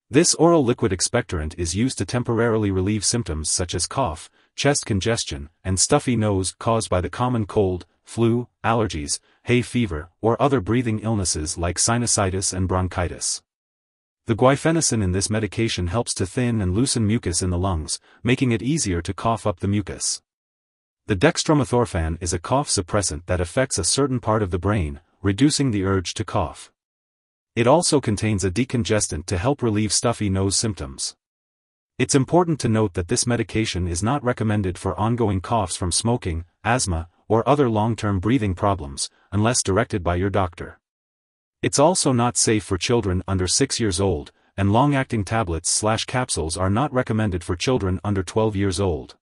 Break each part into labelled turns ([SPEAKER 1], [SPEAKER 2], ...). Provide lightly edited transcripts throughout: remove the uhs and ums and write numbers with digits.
[SPEAKER 1] This oral liquid expectorant is used to temporarily relieve symptoms such as cough, chest congestion, and stuffy nose caused by the common cold, flu, allergies, hay fever, or other breathing illnesses like sinusitis and bronchitis. The guaifenesin in this medication helps to thin and loosen mucus in the lungs, making it easier to cough up the mucus. The dextromethorphan is a cough suppressant that affects a certain part of the brain, reducing the urge to cough. It also contains a decongestant to help relieve stuffy nose symptoms. It's important to note that this medication is not recommended for ongoing coughs from smoking, asthma, or other long-term breathing problems, unless directed by your doctor. It's also not safe for children under 6 years old, and long-acting tablets/capsules are not recommended for children under 12 years old.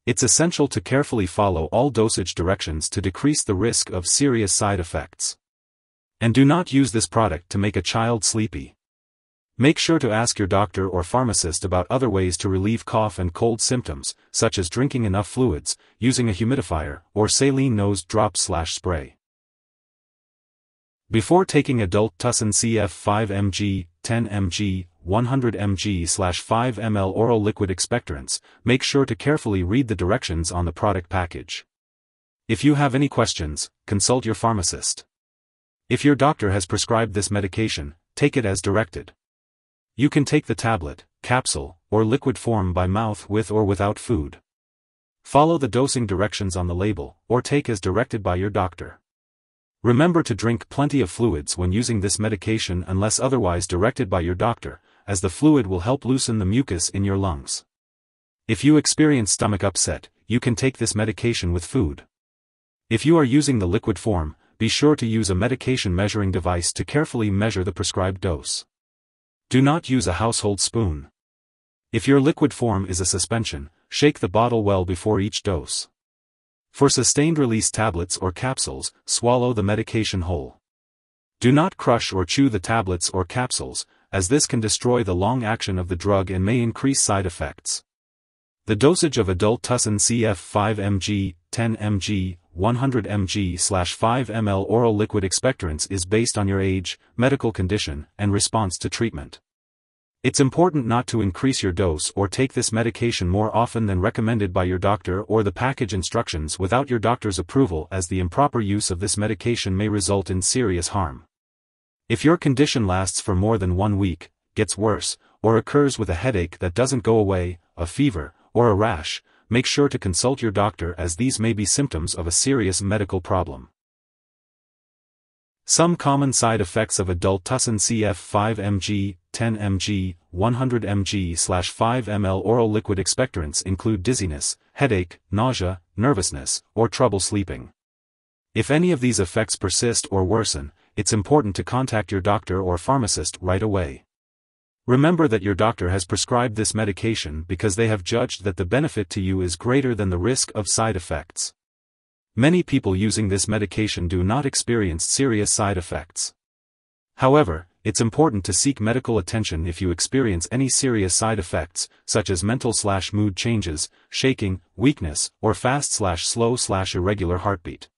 [SPEAKER 1] It's essential to carefully follow all dosage directions to decrease the risk of serious side effects. And do not use this product to make a child sleepy. Make sure to ask your doctor or pharmacist about other ways to relieve cough and cold symptoms, such as drinking enough fluids, using a humidifier, or saline nose drops/spray. Before taking adult Tussin CF 5 mg, 10 mg, 100 mg/5 ml oral liquid expectorants, make sure to carefully read the directions on the product package. If you have any questions, consult your pharmacist. If your doctor has prescribed this medication, take it as directed. You can take the tablet, capsule, or liquid form by mouth with or without food. Follow the dosing directions on the label, or take as directed by your doctor. Remember to drink plenty of fluids when using this medication unless otherwise directed by your doctor, as the fluid will help loosen the mucus in your lungs. If you experience stomach upset, you can take this medication with food. If you are using the liquid form, be sure to use a medication measuring device to carefully measure the prescribed dose. Do not use a household spoon. If your liquid form is a suspension, shake the bottle well before each dose. For sustained-release tablets or capsules, swallow the medication whole. Do not crush or chew the tablets or capsules, as this can destroy the long action of the drug and may increase side effects. The dosage of adult Tussin CF 5 mg, 10 mg, 100 mg/5 ml oral liquid expectorants is based on your age, medical condition, and response to treatment. It's important not to increase your dose or take this medication more often than recommended by your doctor or the package instructions without your doctor's approval, as the improper use of this medication may result in serious harm. If your condition lasts for more than 1 week, gets worse, or occurs with a headache that doesn't go away, a fever, or a rash, make sure to consult your doctor, as these may be symptoms of a serious medical problem. Some common side effects of adult Tussin CF 5 mg, 10 mg, 100 mg/5 ml oral liquid expectorants include dizziness, headache, nausea, nervousness, or trouble sleeping. If any of these effects persist or worsen, it's important to contact your doctor or pharmacist right away. Remember that your doctor has prescribed this medication because they have judged that the benefit to you is greater than the risk of side effects. Many people using this medication do not experience serious side effects. However, it's important to seek medical attention if you experience any serious side effects, such as mental/mood changes, shaking, weakness, or fast/slow/irregular heartbeat.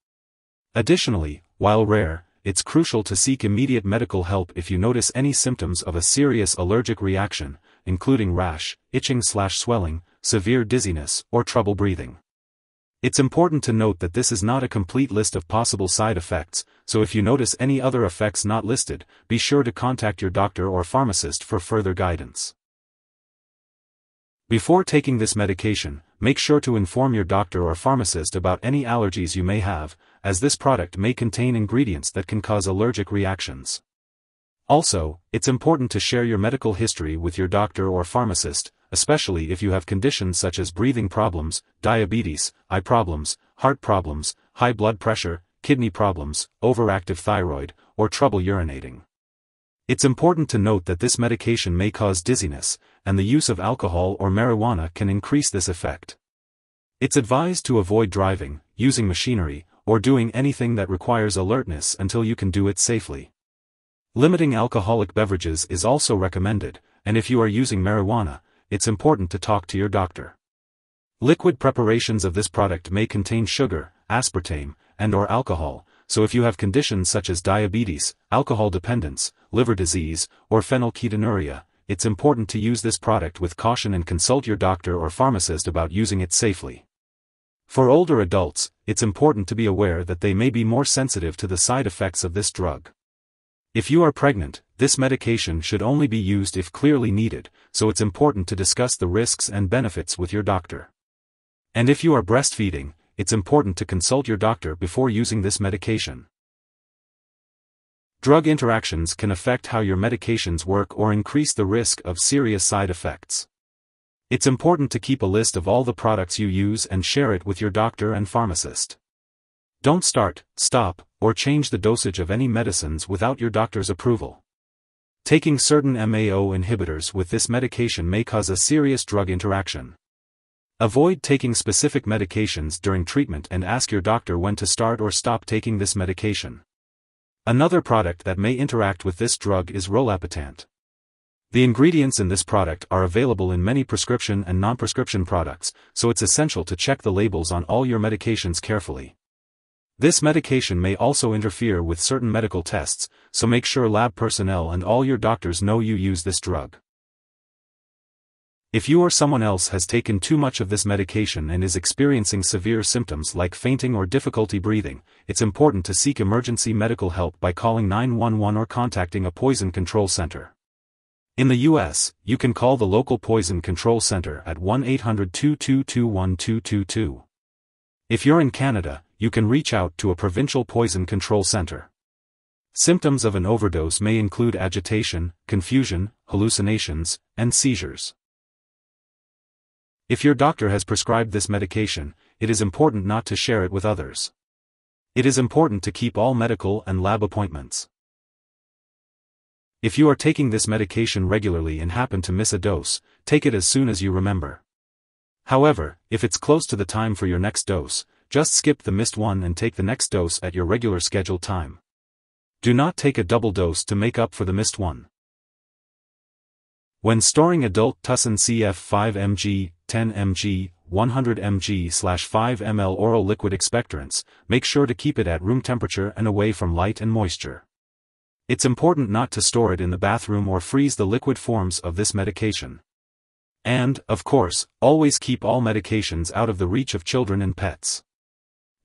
[SPEAKER 1] Additionally, while rare, it's crucial to seek immediate medical help if you notice any symptoms of a serious allergic reaction, including rash, itching/swelling, severe dizziness, or trouble breathing. It's important to note that this is not a complete list of possible side effects, so if you notice any other effects not listed, be sure to contact your doctor or pharmacist for further guidance. Before taking this medication, make sure to inform your doctor or pharmacist about any allergies you may have, as this product may contain ingredients that can cause allergic reactions. Also, it's important to share your medical history with your doctor or pharmacist, especially if you have conditions such as breathing problems, diabetes, eye problems, heart problems, high blood pressure, kidney problems, overactive thyroid, or trouble urinating. It's important to note that this medication may cause dizziness, and the use of alcohol or marijuana can increase this effect. It's advised to avoid driving, using machinery, or doing anything that requires alertness until you can do it safely. Limiting alcoholic beverages is also recommended, and if you are using marijuana, it's important to talk to your doctor. Liquid preparations of this product may contain sugar, aspartame, and/or alcohol, so if you have conditions such as diabetes, alcohol dependence, liver disease, or phenylketonuria, it's important to use this product with caution and consult your doctor or pharmacist about using it safely. For older adults, it's important to be aware that they may be more sensitive to the side effects of this drug. If you are pregnant, this medication should only be used if clearly needed, so it's important to discuss the risks and benefits with your doctor. And if you are breastfeeding, it's important to consult your doctor before using this medication. Drug interactions can affect how your medications work or increase the risk of serious side effects. It's important to keep a list of all the products you use and share it with your doctor and pharmacist. Don't start, stop, or change the dosage of any medicines without your doctor's approval. Taking certain MAO inhibitors with this medication may cause a serious drug interaction. Avoid taking specific medications during treatment and ask your doctor when to start or stop taking this medication. Another product that may interact with this drug is rolapitant. The ingredients in this product are available in many prescription and non-prescription products, so it's essential to check the labels on all your medications carefully. This medication may also interfere with certain medical tests, so make sure lab personnel and all your doctors know you use this drug. If you or someone else has taken too much of this medication and is experiencing severe symptoms like fainting or difficulty breathing, it's important to seek emergency medical help by calling 911 or contacting a poison control center. In the US, you can call the local poison control center at 1-800-222-1222. If you're in Canada, you can reach out to a provincial poison control center. Symptoms of an overdose may include agitation, confusion, hallucinations, and seizures. If your doctor has prescribed this medication, it is important not to share it with others. It is important to keep all medical and lab appointments. If you are taking this medication regularly and happen to miss a dose, take it as soon as you remember. However, if it's close to the time for your next dose, just skip the missed one and take the next dose at your regular scheduled time. Do not take a double dose to make up for the missed one. When storing adult Tussin CF 5 mg, 10 mg, 100 mg/5 ml oral liquid expectorants, make sure to keep it at room temperature and away from light and moisture. It's important not to store it in the bathroom or freeze the liquid forms of this medication. And, of course, always keep all medications out of the reach of children and pets.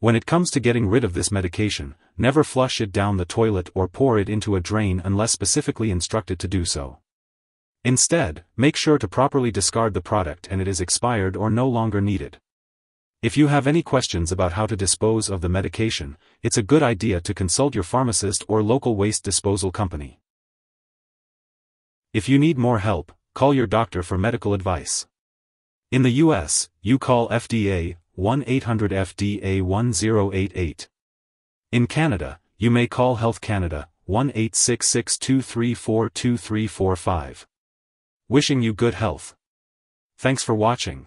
[SPEAKER 1] When it comes to getting rid of this medication, never flush it down the toilet or pour it into a drain unless specifically instructed to do so. Instead, make sure to properly discard the product and it is expired or no longer needed. If you have any questions about how to dispose of the medication, it's a good idea to consult your pharmacist or local waste disposal company. If you need more help, call your doctor for medical advice. In the US, you call FDA, 1-800-FDA-1088. In Canada, you may call Health Canada, 1-866-234-2345. Wishing you good health. Thanks for watching.